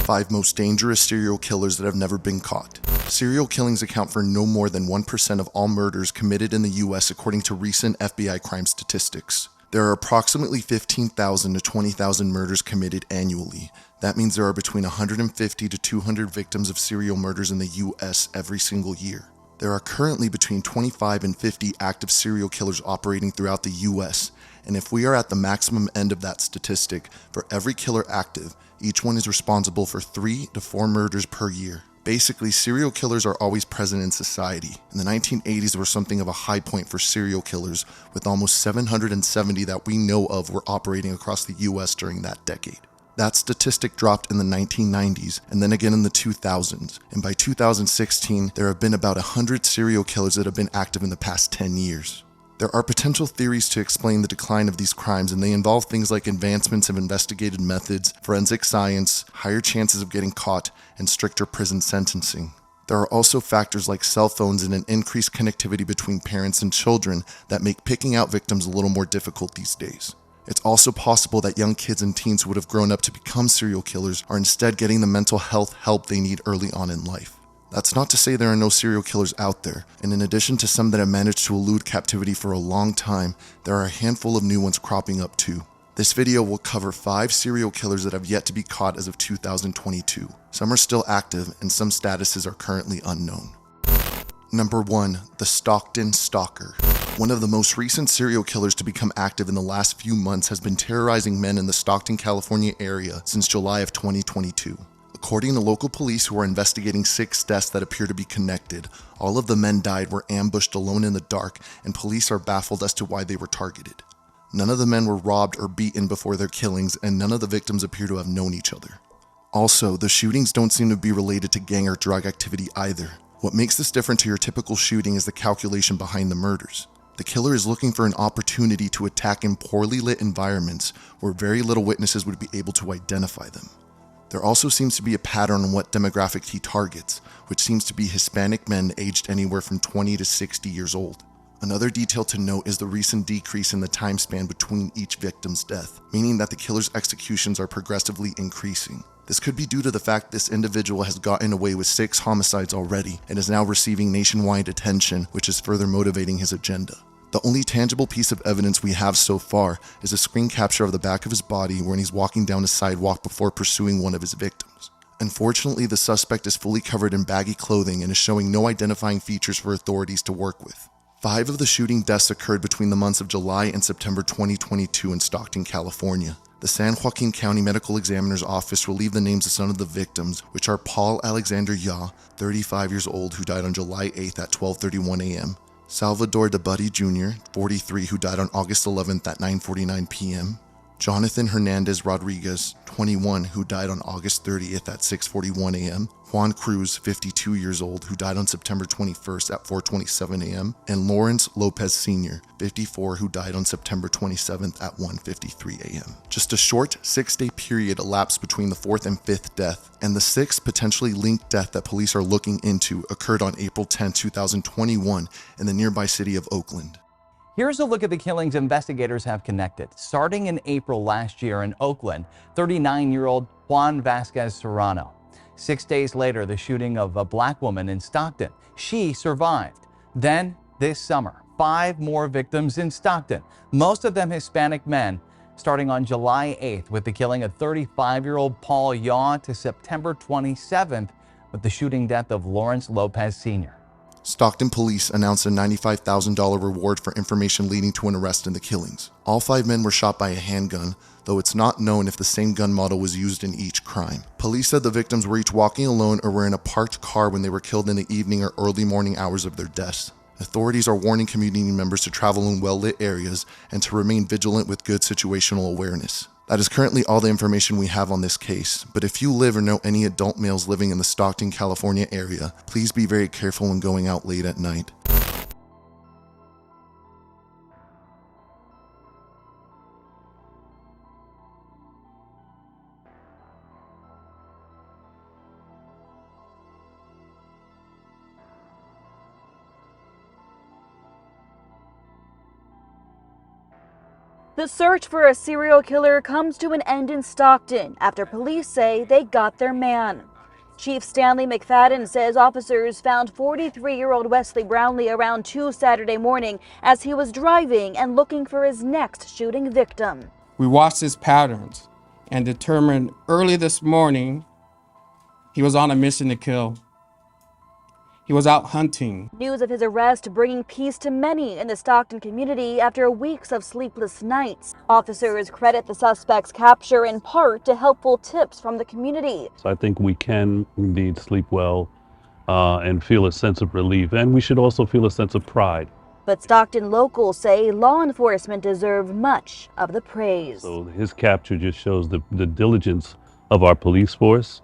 5 most dangerous serial killers that have never been caught. Serial killings account for no more than 1% of all murders committed in the US according to recent FBI crime statistics. There are approximately 15,000 to 20,000 murders committed annually. That means there are between 150 to 200 victims of serial murders in the US every single year. There are currently between 25 and 50 active serial killers operating throughout the US, and if we are at the maximum end of that statistic, for every killer active, each one is responsible for 3 to 4 murders per year. Basically, serial killers are always present in society. In the 1980s, there was something of a high point for serial killers, with almost 770 that we know of were operating across the US during that decade. That statistic dropped in the 1990s and then again in the 2000s, and by 2016, there have been about 100 serial killers that have been active in the past 10 years. There are potential theories to explain the decline of these crimes, and they involve things like advancements of investigative methods, forensic science, higher chances of getting caught, and stricter prison sentencing. There are also factors like cell phones and an increased connectivity between parents and children that make picking out victims a little more difficult these days. It's also possible that young kids and teens who would have grown up to become serial killers are instead getting the mental health help they need early on in life. That's not to say there are no serial killers out there, and in addition to some that have managed to elude captivity for a long time, there are a handful of new ones cropping up too. This video will cover 5 serial killers that have yet to be caught as of 2022. Some are still active, and some statuses are currently unknown. Number 1. The Stockton Stalker. One of the most recent serial killers to become active in the last few months has been terrorizing men in the Stockton, California area since July of 2022. According to local police who are investigating 6 deaths that appear to be connected, all of the men died were ambushed alone in the dark, and police are baffled as to why they were targeted. None of the men were robbed or beaten before their killings, and none of the victims appear to have known each other. Also, the shootings don't seem to be related to gang or drug activity either. What makes this different to your typical shooting is the calculation behind the murders. The killer is looking for an opportunity to attack in poorly lit environments where very little witnesses would be able to identify them. There also seems to be a pattern on what demographic he targets, which seems to be Hispanic men aged anywhere from 20 to 60 years old. Another detail to note is the recent decrease in the time span between each victim's death, meaning that the killer's executions are progressively increasing. This could be due to the fact this individual has gotten away with 6 homicides already and is now receiving nationwide attention, which is further motivating his agenda. The only tangible piece of evidence we have so far is a screen capture of the back of his body when he's walking down a sidewalk before pursuing one of his victims. Unfortunately, the suspect is fully covered in baggy clothing and is showing no identifying features for authorities to work with. 5 of the shooting deaths occurred between the months of July and September 2022 in Stockton, California. The San Joaquin County Medical Examiner's Office relieved the names of some of the victims, which are Paul Alexander Yaw, 35 years old, who died on July 8th at 12:31 a.m., Salvador DeBuddy Jr., 43, who died on August 11th at 9:49 p.m., Jonathan Hernandez Rodriguez, 21, who died on August 30th at 6:41 a.m., Juan Cruz, 52 years old, who died on September 21st at 4:27 a.m., and Lawrence Lopez Sr., 54, who died on September 27th at 1:53 a.m. Just a short 6-day period elapsed between the 4th and 5th death, and the 6th potentially linked death that police are looking into occurred on April 10, 2021 in the nearby city of Oakland. Here's a look at the killings investigators have connected. Starting in April last year in Oakland, 39-year-old Juan Vasquez Serrano. 6 days later, the shooting of a black woman in Stockton. She survived. Then, this summer, 5 more victims in Stockton, most of them Hispanic men, starting on July 8th with the killing of 35-year-old Paul Yaw to September 27th with the shooting death of Lawrence Lopez Sr. Stockton police announced a $95,000 reward for information leading to an arrest in the killings. All 5 men were shot by a handgun, though it's not known if the same gun model was used in each crime. Police said the victims were each walking alone or were in a parked car when they were killed in the evening or early morning hours of their deaths. Authorities are warning community members to travel in well-lit areas and to remain vigilant with good situational awareness. That is currently all the information we have on this case, but if you live or know any adult males living in the Stockton, California area, please be very careful when going out late at night. The search for a serial killer comes to an end in Stockton after police say they got their man. Chief Stanley McFadden says officers found 43-year-old Wesley Brownlee around 2 Saturday morning as he was driving and looking for his next shooting victim. We watched his patterns and determined early this morning he was on a mission to kill. He was out hunting. News of his arrest bringing peace to many in the Stockton community after weeks of sleepless nights. Officers credit the suspect's capture in part to helpful tips from the community. So I think we can indeed sleep well and feel a sense of relief, and we should also feel a sense of pride. But Stockton locals say law enforcement deserve much of the praise. So his capture just shows the diligence of our police force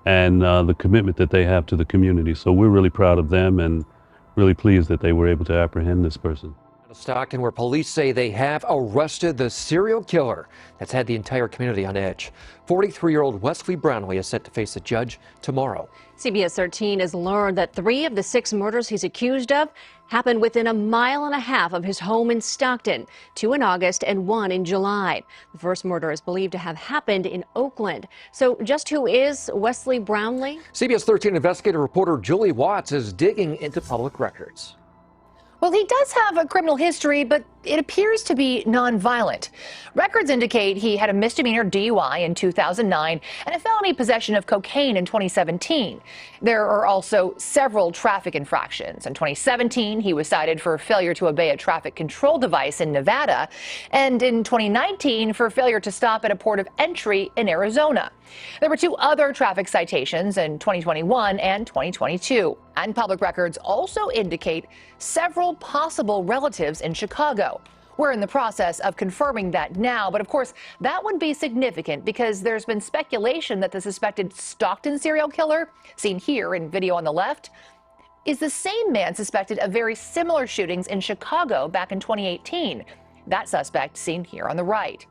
and the commitment that they have to the community. So we're really proud of them and really pleased that they were able to apprehend this person. Stockton, where police say they have arrested the serial killer that's had the entire community on edge. 43-year-old Wesley Brownlee is set to face a judge tomorrow. CBS 13 has learned that 3 of the 6 murders he's accused of happened within a mile and a half of his home in Stockton, 2 in August and 1 in July. The first murder is believed to have happened in Oakland. So just who is Wesley Brownlee? CBS 13 investigative reporter Julie Watts is digging into public records. Well, he does have a criminal history, but it appears to be nonviolent. Records indicate he had a misdemeanor DUI in 2009 and a felony possession of cocaine in 2017. There are also several traffic infractions. In 2017, he was cited for failure to obey a traffic control device in Nevada, and in 2019 for failure to stop at a port of entry in Arizona. There were 2 other traffic citations in 2021 and 2022. And public records also indicate several possible relatives in Chicago. We're in the process of confirming that now, but of course, that would be significant because there's been speculation that the suspected Stockton serial killer, seen here in video on the left, is the same man suspected of very similar shootings in Chicago back in 2018. That suspect seen here on the right.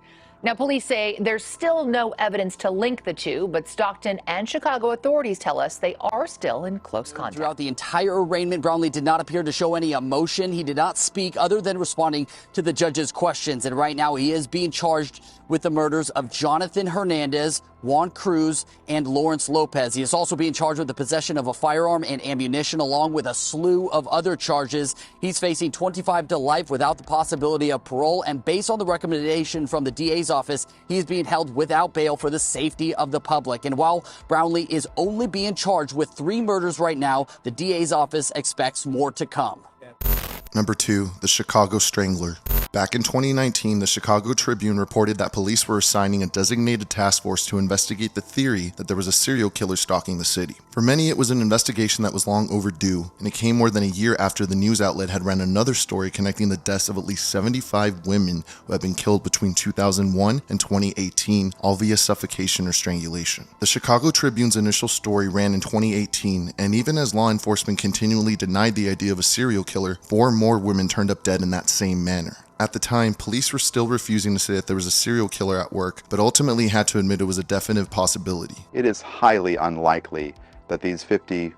Now, police say there's still no evidence to link the two, but Stockton and Chicago authorities tell us they are still in close contact. Throughout the entire arraignment, Brownlee did not appear to show any emotion. He did not speak other than responding to the judge's questions. And right now he is being charged with the murders of Jonathan Hernandez, Juan Cruz, and Lawrence Lopez. He is also being charged with the possession of a firearm and ammunition, along with a slew of other charges. He's facing 25 to life without the possibility of parole. And based on the recommendation from the DA's office, he is being held without bail for the safety of the public. And while Brownlee is only being charged with 3 murders right now, the DA's office expects more to come. Number 2, the Chicago Strangler. Back in 2019, the Chicago Tribune reported that police were assigning a designated task force to investigate the theory that there was a serial killer stalking the city. For many, it was an investigation that was long overdue, and it came more than a year after the news outlet had ran another story connecting the deaths of at least 75 women who had been killed between 2001 and 2018, all via suffocation or strangulation. The Chicago Tribune's initial story ran in 2018, and even as law enforcement continually denied the idea of a serial killer, 4 more women turned up dead in that same manner. At the time, police were still refusing to say that there was a serial killer at work, but ultimately had to admit it was a definite possibility. It is highly unlikely that these 50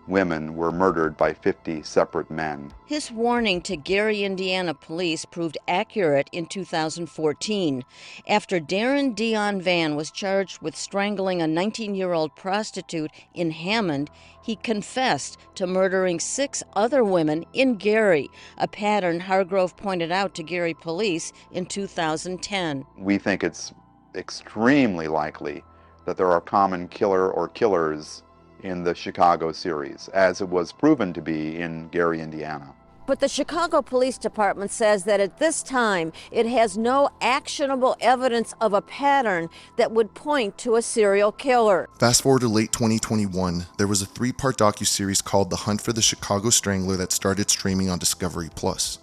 women were murdered by 50 separate men. His warning to Gary, Indiana police proved accurate in 2014. After Darren Dion Van was charged with strangling a 19-year-old prostitute in Hammond, he confessed to murdering 6 other women in Gary, a pattern Hargrove pointed out to Gary police in 2010. We think it's extremely likely that there are common killer or killers in the Chicago series, as it was proven to be in Gary, Indiana. But the Chicago Police Department says that at this time, it has no actionable evidence of a pattern that would point to a serial killer. Fast forward to late 2021, there was a 3-part docuseries called The Hunt for the Chicago Strangler that started streaming on Discovery+.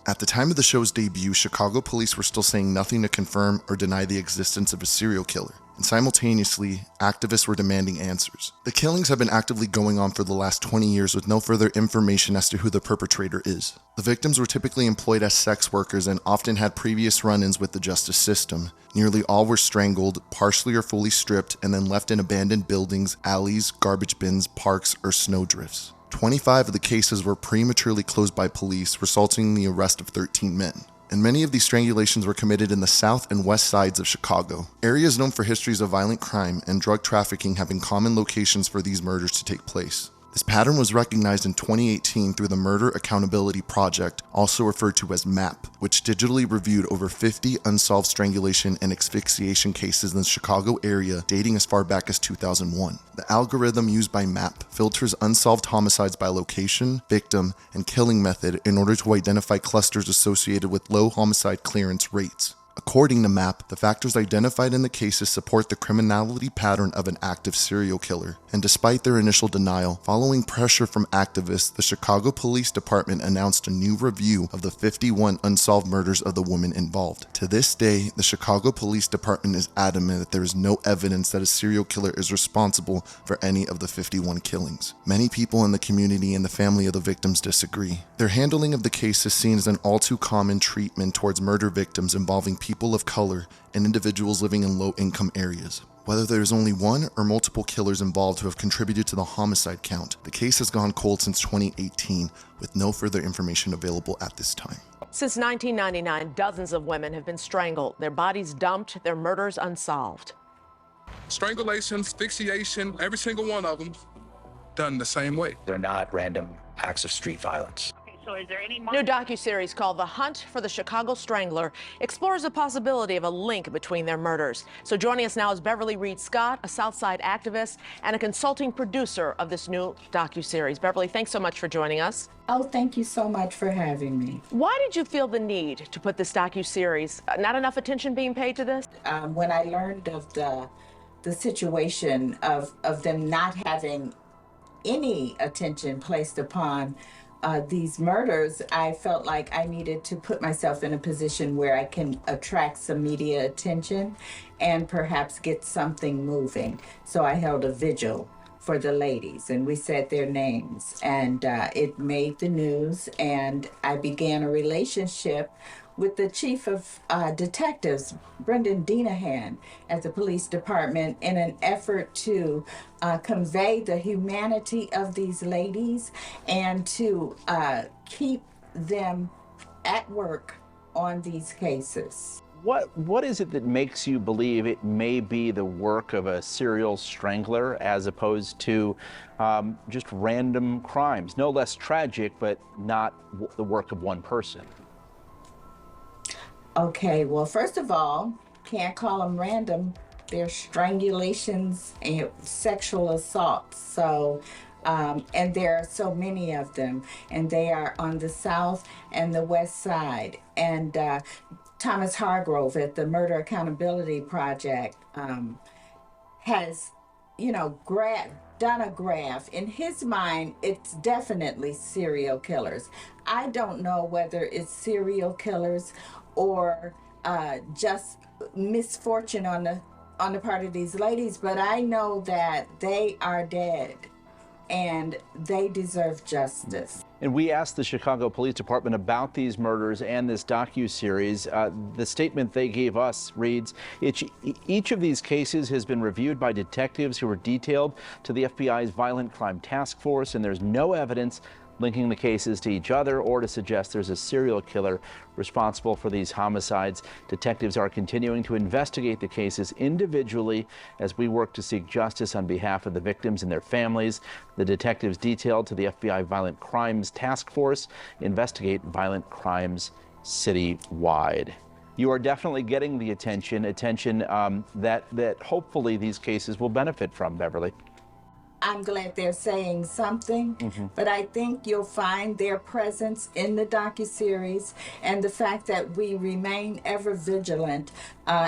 At the time of the show's debut, Chicago police were still saying nothing to confirm or deny the existence of a serial killer. And simultaneously, activists were demanding answers. The killings have been actively going on for the last 20 years with no further information as to who the perpetrator is. The victims were typically employed as sex workers and often had previous run-ins with the justice system. Nearly all were strangled, partially or fully stripped, and then left in abandoned buildings, alleys, garbage bins, parks, or snowdrifts. 25 of the cases were prematurely closed by police, resulting in the arrest of 13 men. and many of these strangulations were committed in the south and west sides of Chicago. Areas known for histories of violent crime and drug trafficking have been common locations for these murders to take place. This pattern was recognized in 2018 through the Murder Accountability Project, also referred to as MAP, which digitally reviewed over 50 unsolved strangulation and asphyxiation cases in the Chicago area dating as far back as 2001. The algorithm used by MAP filters unsolved homicides by location, victim, and killing method in order to identify clusters associated with low homicide clearance rates. According to MAP, the factors identified in the cases support the criminality pattern of an active serial killer. And despite their initial denial, following pressure from activists, the Chicago Police Department announced a new review of the 51 unsolved murders of the women involved. To this day, the Chicago Police Department is adamant that there is no evidence that a serial killer is responsible for any of the 51 killings. Many people in the community and the family of the victims disagree. Their handling of the case is seen as an all too common treatment towards murder victims involving people of color and individuals living in low-income areas. Whether there is only one or multiple killers involved who have contributed to the homicide count, the case has gone cold since 2018, with no further information available at this time. Since 1999, dozens of women have been strangled, their bodies dumped, their murders unsolved. Strangulation, asphyxiation, every single one of them done the same way. They're not random acts of street violence. So is there any more? New docuseries called The Hunt for the Chicago Strangler explores the possibility of a link between their murders. So joining us now is Beverly Reed Scott, a Southside activist and a consulting producer of this new docuseries. Beverly, thanks so much for joining us. Oh, thank you so much for having me. Why did you feel the need to put this docuseries? Not enough attention being paid to this? When I learned of the situation of them not having any attention placed upon these murders, I felt like I needed to put myself in a position where I can attract some media attention and perhaps get something moving. So I held a vigil for the ladies and we said their names, and it made the news, and I began a relationship with the chief of detectives, Brendan Denahan, at the police department in an effort to convey the humanity of these ladies and to keep them at work on these cases. What is it that makes you believe it may be the work of a serial strangler as opposed to just random crimes? No less tragic, but not the work of one person. Okay, well, first of all, can't call them random. They're strangulations and sexual assaults. So, and there are so many of them, and they are on the south and the west side. And Thomas Hargrove at the Murder Accountability Project has, done a graph. In his mind, it's definitely serial killers. I don't know whether it's serial killers or just misfortune on the part of these ladies, but I know that they are dead and they deserve justice. And we asked the Chicago Police Department about these murders and this docuseries. The statement they gave us reads, each of these cases has been reviewed by detectives who were detailed to the FBI's Violent Crime Task Force, and there's no evidence linking the cases to each other or to suggest there's a serial killer responsible for these homicides. Detectives are continuing to investigate the cases individually as we work to seek justice on behalf of the victims and their families. The detectives detailed to the FBI Violent Crimes Task Force investigate violent crimes citywide. You are definitely getting the attention that hopefully these cases will benefit from, Beverly. I'm glad they're saying something, but I think you'll find their presence in the docuseries and the fact that we remain ever vigilant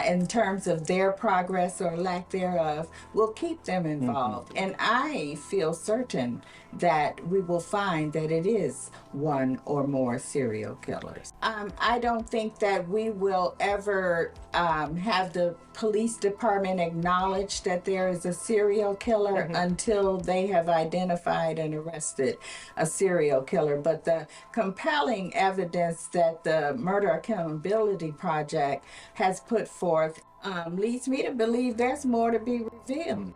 in terms of their progress or lack thereof will keep them involved. And I feel certain that we will find that it is one or more serial killers. I don't think that we will ever have the police department acknowledge that there is a serial killer until they have identified and arrested a serial killer. But the compelling evidence that the Murder Accountability Project has put forth leads me to believe there's more to be revealed.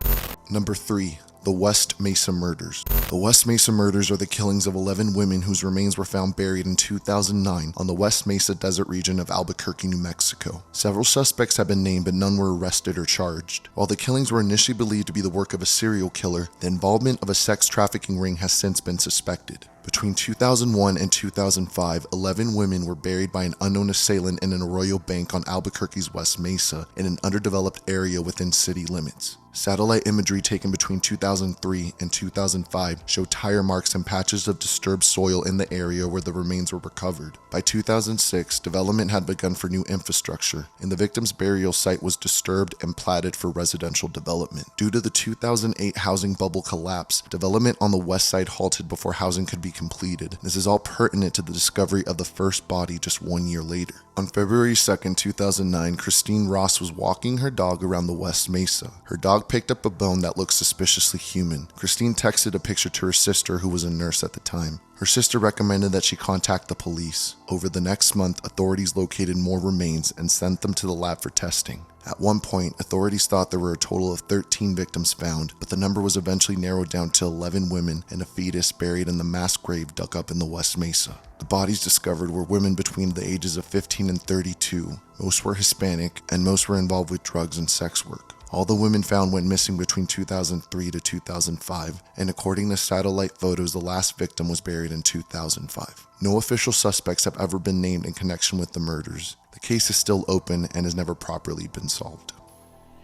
Number 3. The West Mesa Murders. The West Mesa Murders are the killings of 11 women whose remains were found buried in 2009 on the West Mesa desert region of Albuquerque, New Mexico. Several suspects have been named, but none were arrested or charged. While the killings were initially believed to be the work of a serial killer, the involvement of a sex trafficking ring has since been suspected. Between 2001 and 2005, 11 women were buried by an unknown assailant in an arroyo bank on Albuquerque's West Mesa in an underdeveloped area within city limits. Satellite imagery taken between 2003 and 2005 showed tire marks and patches of disturbed soil in the area where the remains were recovered. By 2006, development had begun for new infrastructure, and the victim's burial site was disturbed and platted for residential development. Due to the 2008 housing bubble collapse, development on the west side halted before housing could be completed. This is all pertinent to the discovery of the first body just 1 year later. On February 2, 2009, Christine Ross was walking her dog around the West Mesa. Her dog picked up a bone that looked suspiciously human. Christine texted a picture to her sister, who was a nurse at the time. Her sister recommended that she contact the police. Over the next month, authorities located more remains and sent them to the lab for testing. At one point, authorities thought there were a total of 13 victims found, but the number was eventually narrowed down to 11 women and a fetus buried in the mass grave dug up in the West Mesa. The bodies discovered were women between the ages of 15 and 32. Most were Hispanic, and most were involved with drugs and sex work. All the women found went missing between 2003 to 2005, and according to satellite photos, the last victim was buried in 2005. No official suspects have ever been named in connection with the murders. The case is still open and has never properly been solved.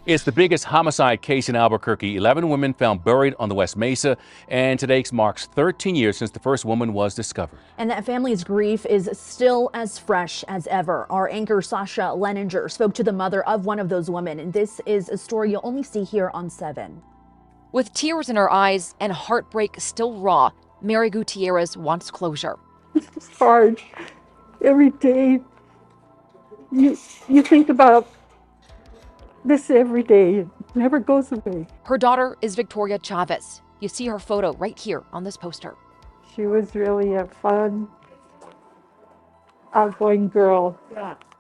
It's the biggest homicide case in Albuquerque. 11 women found buried on the West Mesa, and today marks 13 years since the first woman was discovered. And that family's grief is still as fresh as ever. Our anchor Sasha Leninger spoke to the mother of one of those women, and this is a story you'll only see here on 7. With tears in her eyes and heartbreak still raw, Mary Gutierrez wants closure. It's hard. Every day you think about this every day. It never goes away. Her daughter is Victoria Chavez. You see her photo right here on this poster. She was really a fun, outgoing girl.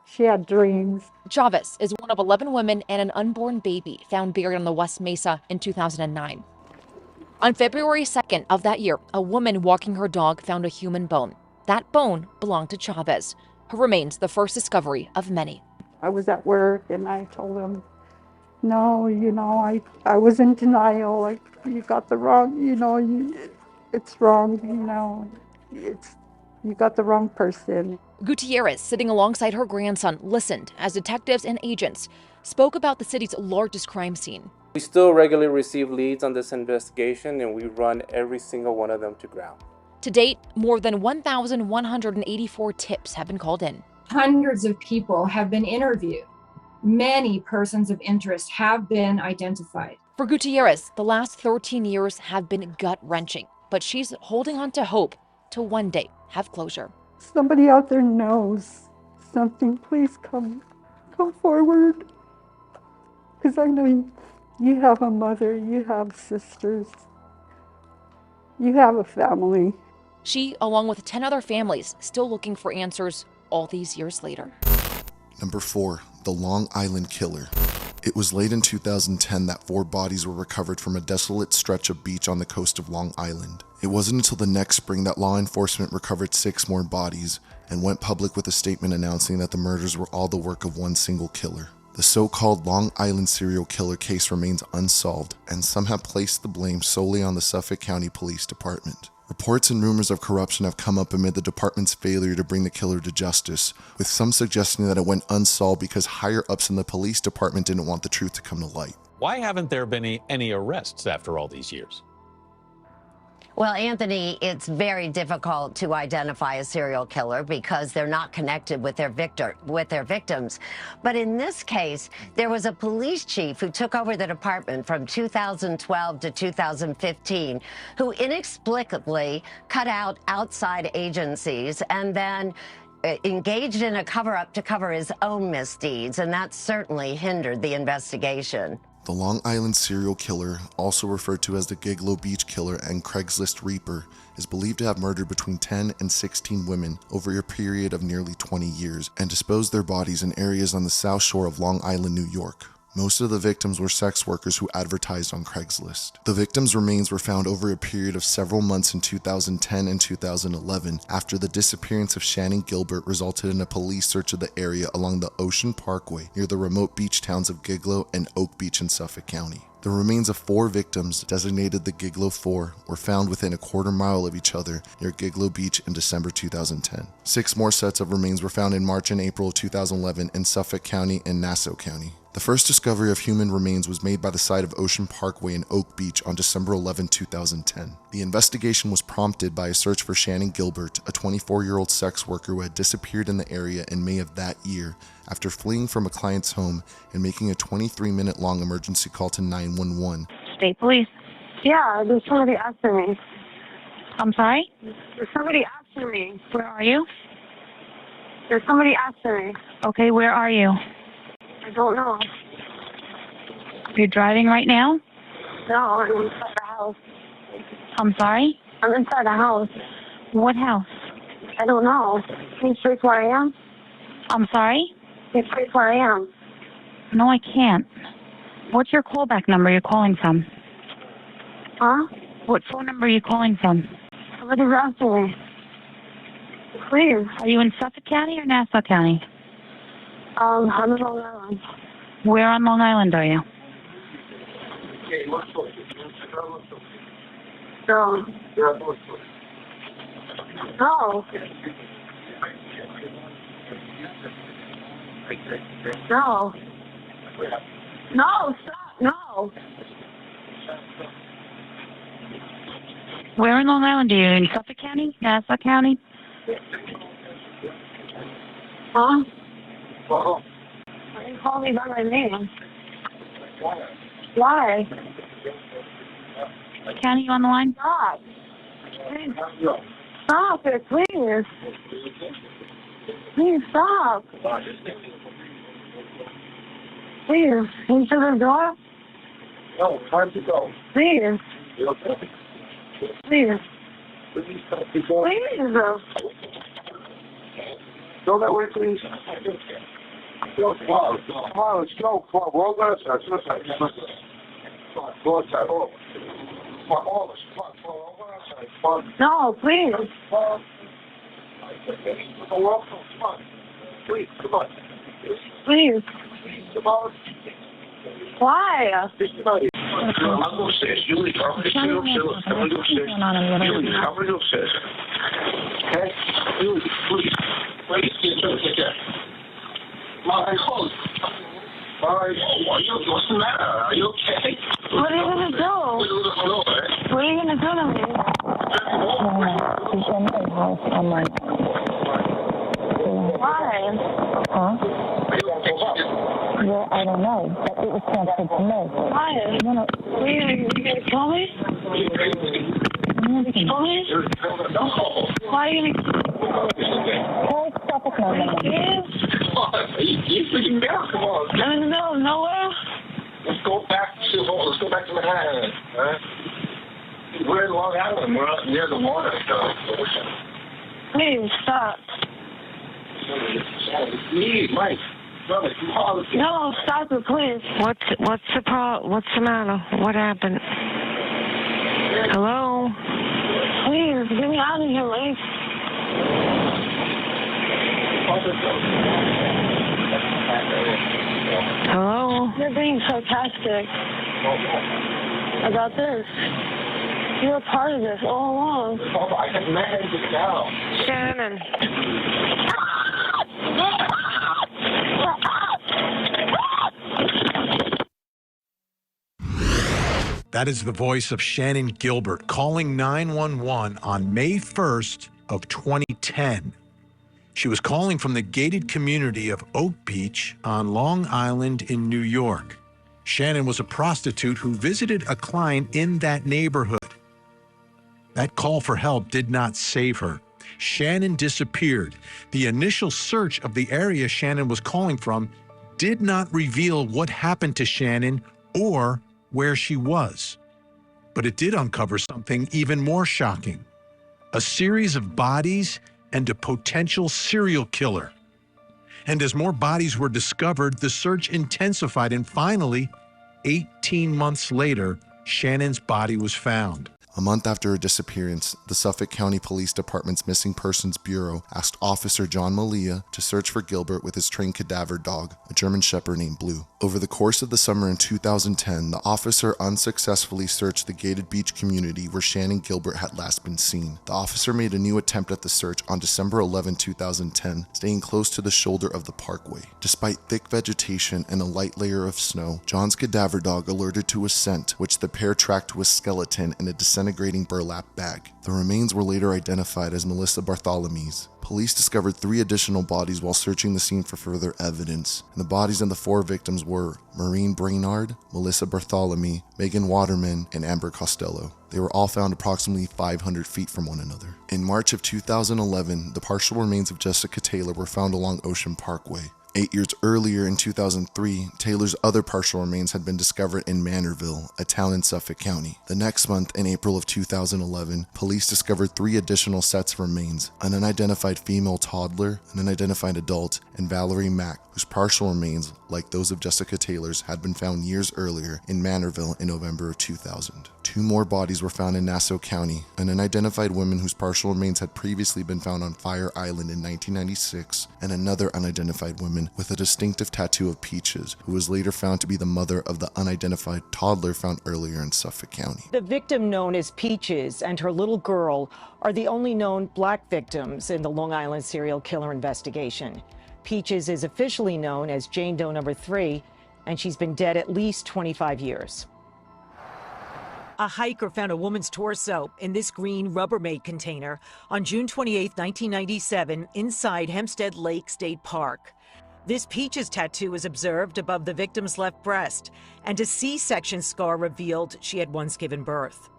She had dreams. Chavez is one of 11 women and an unborn baby found buried on the West Mesa in 2009. On February 2nd of that year, a woman walking her dog found a human bone. That bone belonged to Chavez. Her remains the first discovery of many. I was at work and I told them, no, I was in denial. Like, you got the wrong, it's wrong, you got the wrong person. Gutierrez, sitting alongside her grandson, listened as detectives and agents spoke about the city's largest crime scene. We still regularly receive leads on this investigation, and we run every single one of them to ground. To date, more than 1,184 tips have been called in. Hundreds of people have been interviewed. Many persons of interest have been identified. For Gutierrez, the last 13 years have been gut-wrenching, but she's holding on to hope to one day have closure. Somebody out there knows something. Please come forward. Because I know you have a mother, you have sisters, you have a family. She, along with 10 other families, still looking for answers all these years later. Number 4, the Long Island Killer. It was late in 2010 that 4 bodies were recovered from a desolate stretch of beach on the coast of Long Island. It wasn't until the next spring that law enforcement recovered 6 more bodies and went public with a statement announcing that the murders were all the work of one single killer. The so-called Long Island serial killer case remains unsolved, and some have placed the blame solely on the Suffolk County Police Department. Reports and rumors of corruption have come up amid the department's failure to bring the killer to justice, with some suggesting that it went unsolved because higher-ups in the police department didn't want the truth to come to light. Why haven't there been any arrests after all these years? Well, Anthony, it's very difficult to identify a serial killer because they're not connected with their victims. But in this case, there was a police chief who took over the department from 2012 to 2015 who inexplicably cut out outside agencies and then engaged in a cover-up to cover his own misdeeds, and that certainly hindered the investigation. The Long Island serial killer, also referred to as the Gigolo Beach Killer and Craigslist Reaper, is believed to have murdered between 10 and 16 women over a period of nearly 20 years and disposed their bodies in areas on the south shore of Long Island, New York. Most of the victims were sex workers who advertised on Craigslist. The victims' remains were found over a period of several months in 2010 and 2011 after the disappearance of Shannan Gilbert resulted in a police search of the area along the Ocean Parkway near the remote beach towns of Giglo and Oak Beach in Suffolk County. The remains of 4 victims, designated the Giglo 4, were found within a quarter-mile of each other near Giglo Beach in December 2010. 6 more sets of remains were found in March and April of 2011 in Suffolk County and Nassau County. The first discovery of human remains was made by the side of Ocean Parkway in Oak Beach on December 11, 2010. The investigation was prompted by a search for Shannan Gilbert, a 24-year-old sex worker who had disappeared in the area in May of that year after fleeing from a client's home and making a 23-minute-long emergency call to 911. State Police. Yeah, there's somebody after me. I'm sorry? There's somebody after me. Where are you? There's somebody after me. Okay, where are you? I don't know. You're driving right now? No, I'm inside the house. I'm sorry? I'm inside the house. What house? I don't know. Can you trace where I am? I'm sorry? Can you trace where I am? No, I can't. What's your callback number you're calling from? Huh? What phone number are you calling from? Somebody's after me. Please. Are you in Suffolk County or Nassau County? I'm in Long Island. Where on Long Island are you? No. No. No. No, stop. No. Where in Long Island are you? In Suffolk County? Nassau County? Huh? Why you call me by my name? Why? County, you on the line? Stop. Please. Stop it, please. Please stop. Please. Into the door? No, time to go. Please. Please. Please. Go that way, please. Go, come on, let's go. Come on, we're all going outside. Come on, go outside. Oh. Come on, all of us. Come on, we're all going outside. Come on. No, please. Come on. Please, come on. Please. Come on. Why? I'm going upstairs. Julie, I'm going to go upstairs. Julie, I'm going to go upstairs. Okay? Julie, please. Please, take care. My hold. What's the matter? Are you okay? What are you going to do? What are you going to do to me? Why? Huh? Well, I don't know, but it was transferred to me. Why? No. Are you going to kill me? You going to kill me? Why are you going to... Hey, stop it now. You freaking down, come on. I'm in the middle of nowhere. Let's go back to Manhattan. We're in Long Island. We're up near the water. Please, stop. Me, Mike. Brother, no, stop it, please. What's the matter? What happened? Hello? Please, get me out of here, Mike. Hello? You're being sarcastic about this. You're a part of this all along. I got mad now. Shannan. That is the voice of Shannan Gilbert calling 911 on May 1st of 2010. She was calling from the gated community of Oak Beach on Long Island in New York. Shannan was a prostitute who visited a client in that neighborhood. That call for help did not save her. Shannan disappeared. The initial search of the area Shannan was calling from did not reveal what happened to Shannan or where she was. But it did uncover something even more shocking: a series of bodies and a potential serial killer. And as more bodies were discovered, the search intensified, and finally, 18 months later, Shannan's body was found. A month after her disappearance, the Suffolk County Police Department's Missing Persons Bureau asked Officer John Malia to search for Gilbert with his trained cadaver dog, a German Shepherd named Blue. Over the course of the summer in 2010, the officer unsuccessfully searched the gated beach community where Shannan Gilbert had last been seen. The officer made a new attempt at the search on December 11, 2010, staying close to the shoulder of the parkway. Despite thick vegetation and a light layer of snow, John's cadaver dog alerted to a scent, which the pair tracked to a skeleton in a disintegrating burlap bag. The remains were later identified as Melissa Bartholomew's. Police discovered 3 additional bodies while searching the scene for further evidence, and the bodies of the 4 victims were Maureen Brainard, Melissa Bartholomew, Megan Waterman, and Amber Costello. They were all found approximately 500 feet from one another. In March of 2011, the partial remains of Jessica Taylor were found along Ocean Parkway. 8 years earlier, in 2003, Taylor's other partial remains had been discovered in Manorville, a town in Suffolk County. The next month, in April of 2011, police discovered 3 additional sets of remains: an unidentified female toddler, an unidentified adult, and Valerie Mack, whose partial remains, like those of Jessica Taylor's, had been found years earlier in Manorville in November of 2000. 2 more bodies were found in Nassau County: an unidentified woman whose partial remains had previously been found on Fire Island in 1996, and another unidentified woman with a distinctive tattoo of peaches, who was later found to be the mother of the unidentified toddler found earlier in Suffolk County. The victim, known as Peaches, and her little girl are the only known black victims in the Long Island serial killer investigation. Peaches is officially known as Jane Doe number 3, and she's been dead at least 25 years. A hiker found a woman's torso in this green Rubbermaid container on June 28, 1997, inside Hempstead Lake State Park. This Peaches tattoo was observed above the victim's left breast, and a C-section scar revealed she had once given birth.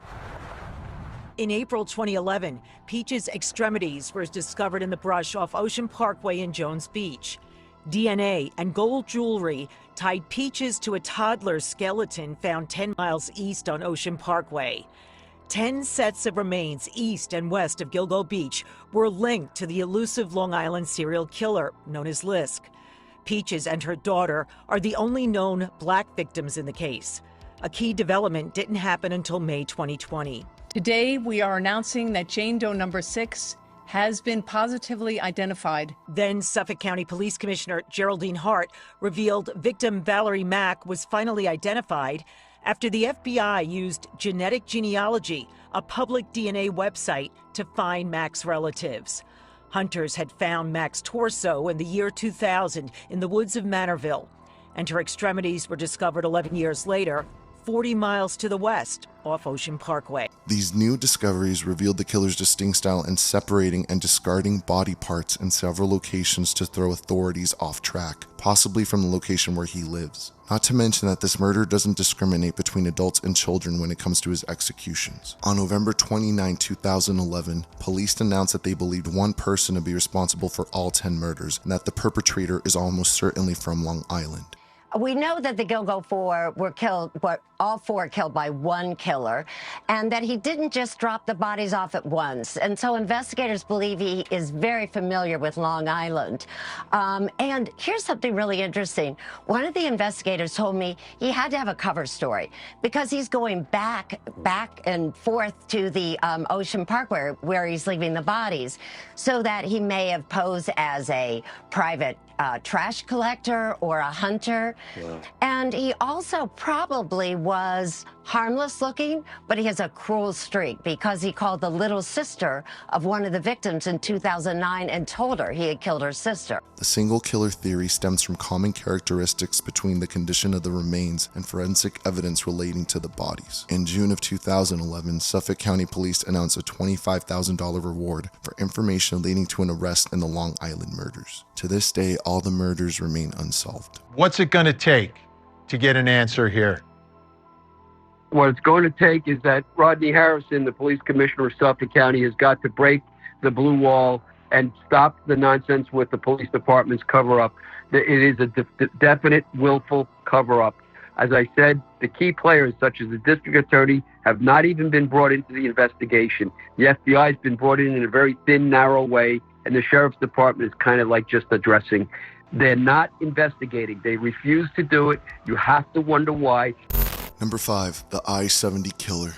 In April 2011, Peaches' extremities were discovered in the brush off Ocean Parkway in Jones Beach. DNA and gold jewelry tied Peaches to a toddler's skeleton found 10 miles east on Ocean Parkway. 10 sets of remains east and west of Gilgo Beach were linked to the elusive Long Island serial killer known as Lisk. Peaches and her daughter are the only known black victims in the case. A key development didn't happen until May 2020. Today, we are announcing that Jane Doe number 6 has been positively identified. Then Suffolk County Police Commissioner Geraldine Hart revealed victim Valerie Mack was finally identified after the FBI used Genetic Genealogy, a public DNA website, to find Mack's relatives. Hunters had found Mack's torso in the year 2000 in the woods of Manorville, and her extremities were discovered 11 years later, 40 miles to the west, off Ocean Parkway. These new discoveries revealed the killer's distinct style in separating and discarding body parts in several locations to throw authorities off track, possibly from the location where he lives. Not to mention that this murder doesn't discriminate between adults and children when it comes to his executions. On November 29, 2011, police announced that they believed one person to be responsible for all 10 murders, and that the perpetrator is almost certainly from Long Island. We know that the Gilgo 4 were killed, all 4 killed by one killer, and that he didn't just drop the bodies off at once. And so investigators believe he is very familiar with Long Island. And here's something really interesting. One of the investigators told me he had to have a cover story because he's going back and forth to the Ocean Park where he's leaving the bodies, so that he may have posed as a private trash collector or a hunter. Wow. And he also probably was harmless looking, but he has a cruel streak because he called the little sister of one of the victims in 2009 and told her he had killed her sister. The single killer theory stems from common characteristics between the condition of the remains and forensic evidence relating to the bodies. In June of 2011, Suffolk County Police announced a $25,000 reward for information leading to an arrest in the Long Island murders. To this day, all the murders remain unsolved. What's it going to take to get an answer here? What it's going to take is that Rodney Harrison, the police commissioner of Suffolk County, has got to break the blue wall and stop the nonsense with the police department's cover-up. It is a definite, willful cover-up. As I said, the key players, such as the district attorney, have not even been brought into the investigation. The FBI has been brought in a very thin, narrow way, and the sheriff's department is kind of like just addressing. They're not investigating. They refuse to do it. You have to wonder why. Number 5, the I-70 killer.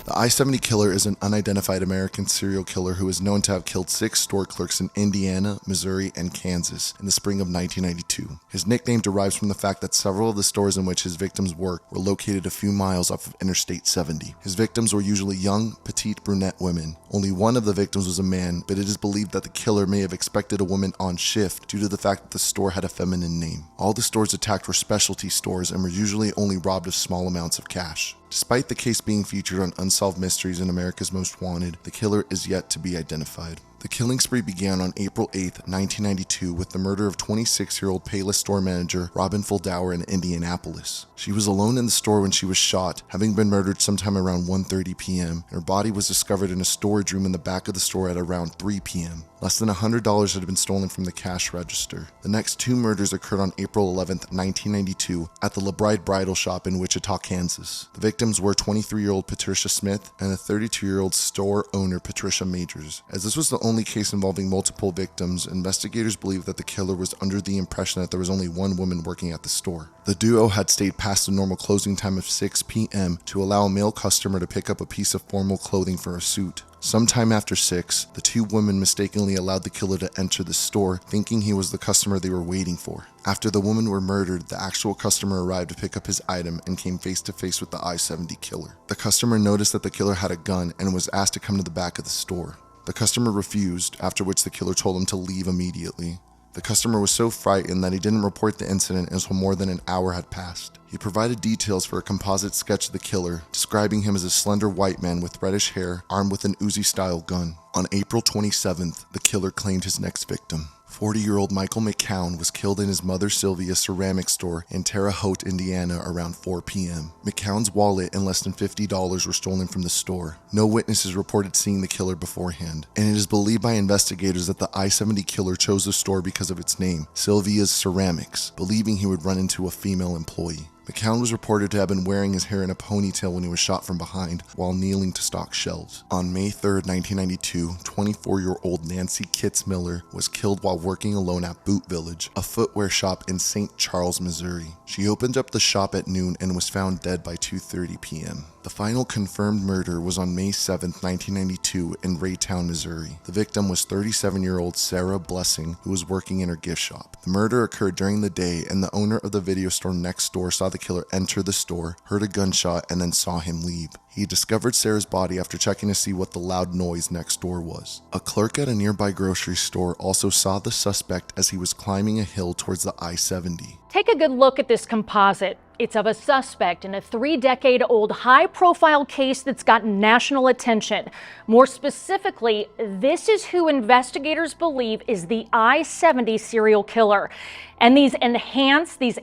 The I-70 killer is an unidentified American serial killer who is known to have killed 6 store clerks in Indiana, Missouri, and Kansas in the spring of 1992. His nickname derives from the fact that several of the stores in which his victims worked were located a few miles off of Interstate 70. His victims were usually young, petite brunette women. Only one of the victims was a man, but it is believed that the killer may have expected a woman on shift due to the fact that the store had a feminine name. All the stores attacked were specialty stores and were usually only robbed of small amounts of cash. Despite the case being featured on Unsolved Mysteries and America's Most Wanted, the killer is yet to be identified. The killing spree began on April 8, 1992 with the murder of 26-year-old Payless store manager Robin Fuldauer in Indianapolis. She was alone in the store when she was shot, having been murdered sometime around 1:30 p.m., and her body was discovered in a storage room in the back of the store at around 3 p.m. Less than $100 had been stolen from the cash register. The next 2 murders occurred on April 11, 1992 at the LeBride Bridal Shop in Wichita, Kansas. The victims were 23-year-old Patricia Smith and a 32-year-old store owner Patricia Majors. As this was the only case involving multiple victims, investigators believe that the killer was under the impression that there was only one woman working at the store. The duo had stayed past the normal closing time of 6 p.m. to allow a male customer to pick up a piece of formal clothing for a suit. Sometime after 6, the 2 women mistakenly allowed the killer to enter the store, thinking he was the customer they were waiting for. After the women were murdered, the actual customer arrived to pick up his item and came face to face with the I-70 killer. The customer noticed that the killer had a gun and was asked to come to the back of the store. The customer refused, after which the killer told him to leave immediately. The customer was so frightened that he didn't report the incident until more than an hour had passed. He provided details for a composite sketch of the killer, describing him as a slender white man with reddish hair, armed with an Uzi-style gun. On April 27th, the killer claimed his next victim. 40-year-old Michael McCown was killed in his mother Sylvia's ceramic store in Terre Haute, Indiana around 4 p.m. McCown's wallet and less than $50 were stolen from the store. No witnesses reported seeing the killer beforehand, and it is believed by investigators that the I-70 killer chose the store because of its name, Sylvia's Ceramics, believing he would run into a female employee. McCown was reported to have been wearing his hair in a ponytail when he was shot from behind while kneeling to stock shelves. On May 3, 1992, 24-year-old Nancy Kitts Miller was killed while working alone at Boot Village, a footwear shop in St. Charles, Missouri. She opened up the shop at noon and was found dead by 2:30 p.m. The final confirmed murder was on May 7, 1992 in Raytown, Missouri. The victim was 37-year-old Sarah Blessing, who was working in her gift shop. The murder occurred during the day, and the owner of the video store next door saw the killer enter the store, heard a gunshot, and then saw him leave. He discovered Sarah's body after checking to see what the loud noise next door was. A clerk at a nearby grocery store also saw the suspect as he was climbing a hill towards the I-70. Take a good look at this composite. It's of a suspect in a 3-decade-old high-profile case that's gotten national attention. More specifically, this is who investigators believe is the I-70 serial killer. And these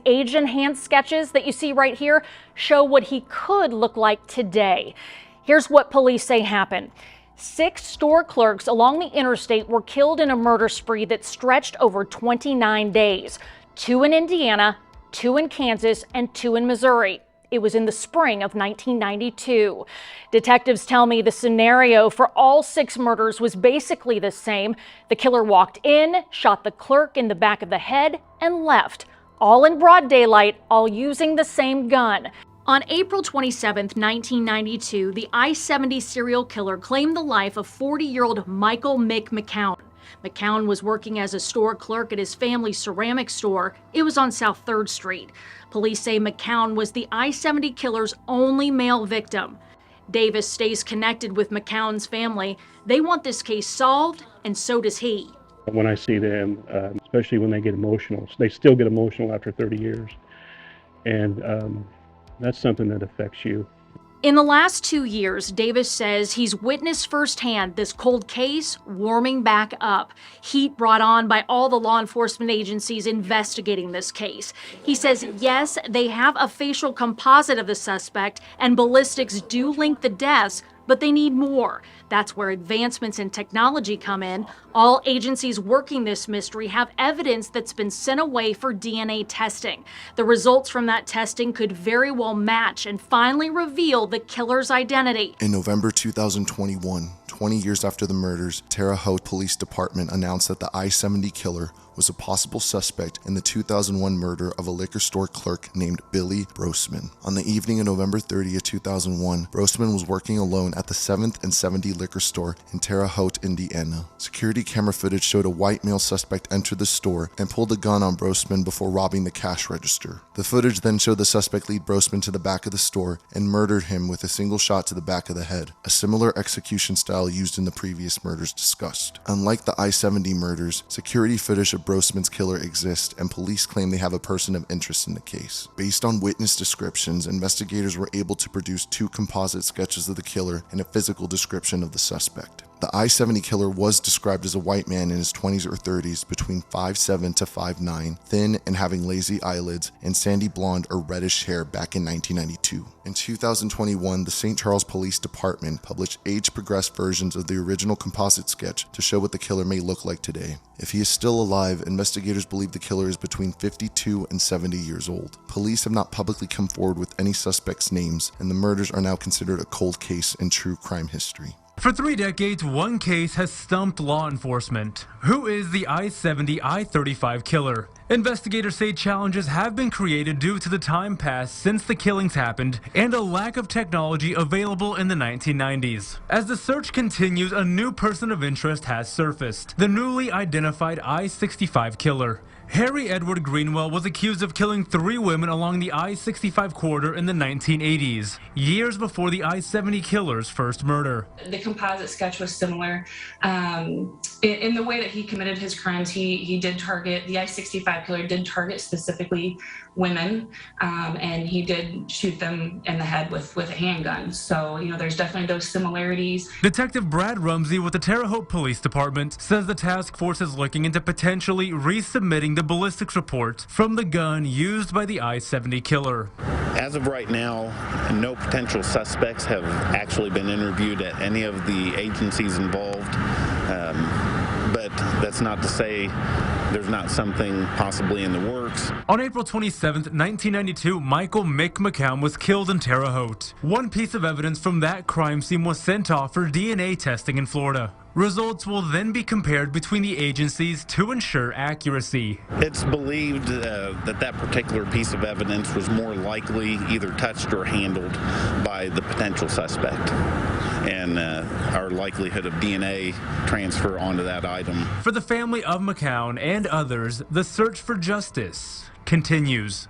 age-enhanced sketches that you see right here show what he could look like today. Here's what police say happened. 6 store clerks along the interstate were killed in a murder spree that stretched over 29 days. 2 in Indiana, 2 in Kansas, and 2 in Missouri. It was in the spring of 1992. Detectives tell me the scenario for all 6 murders was basically the same. The killer walked in, shot the clerk in the back of the head, and left. All in broad daylight, all using the same gun. On April 27, 1992, the I-70 serial killer claimed the life of 40-year-old Michael Mick McCown. McCown was working as a store clerk at his family's ceramic store. It was on South 3rd Street. Police say McCown was the I-70 killer's only male victim. Davis stays connected with McCown's family. They want this case solved, and so does he. When I see them, especially when they get emotional, they still get emotional after 30 years. And that's something that affects you. In the last 2 years, Davis says he's witnessed firsthand this cold case warming back up. Heat brought on by all the law enforcement agencies investigating this case. He says, yes, they have a facial composite of the suspect and ballistics do link the deaths, but they need more. That's where advancements in technology come in. All agencies working this mystery have evidence that's been sent away for DNA testing. The results from that testing could very well match and finally reveal the killer's identity. In November 2021, 20 years after the murders, Terre Haute Police Department announced that the I-70 killer was a possible suspect in the 2001 murder of a liquor store clerk named Billy Brosman. On the evening of November 30th, 2001, Brosman was working alone at the 7th and 70 liquor store in Terre Haute, Indiana. Security camera footage showed a white male suspect enter the store and pulled a gun on Brosman before robbing the cash register. The footage then showed the suspect lead Brosman to the back of the store and murdered him with a single shot to the back of the head, a similar execution style used in the previous murders discussed. Unlike the I-70 murders, security footage of Brosman's killer exists, and police claim they have a person of interest in the case. Based on witness descriptions, investigators were able to produce 2 composite sketches of the killer and a physical description of the suspect. The I-70 killer was described as a white man in his 20s or 30s, between 5'7" to 5'9", thin and having lazy eyelids, and sandy blonde or reddish hair back in 1992. In 2021, the St. Charles Police Department published age-progressed versions of the original composite sketch to show what the killer may look like today. If he is still alive, investigators believe the killer is between 52 and 70 years old. Police have not publicly come forward with any suspects' names, and the murders are now considered a cold case in true crime history. For 3 decades, one case has stumped law enforcement. Who is the I-70, I-35 killer? Investigators say challenges have been created due to the time passed since the killings happened and a lack of technology available in the 1990s. As the search continues, a new person of interest has surfaced: the newly identified I-65 killer. Harry Edward Greenwell was accused of killing 3 women along the I-65 corridor in the 1980s, years before the I-70 killer's first murder. The composite sketch was similar. In the way that he committed his crimes, he did target, the I-65 killer did target specifically women, and he did shoot them in the head with a handgun. So, there's definitely those similarities. Detective Brad Rumsey with the Terre Haute Police Department says the task force is looking into potentially resubmitting the ballistics report from the gun used by the I-70 killer. As of right now, no potential suspects have actually been interviewed at any of the agencies involved, but that's not to say there's not something possibly in the works. On April 27, 1992, Michael Mick McCown was killed in Terre Haute. One piece of evidence from that crime scene was sent off for DNA testing in Florida. Results will then be compared between the agencies to ensure accuracy. It's believed that particular piece of evidence was more likely either touched or handled by the potential suspect, and our likelihood of DNA transfer onto that item. For the family of McCown and others, the search for justice continues.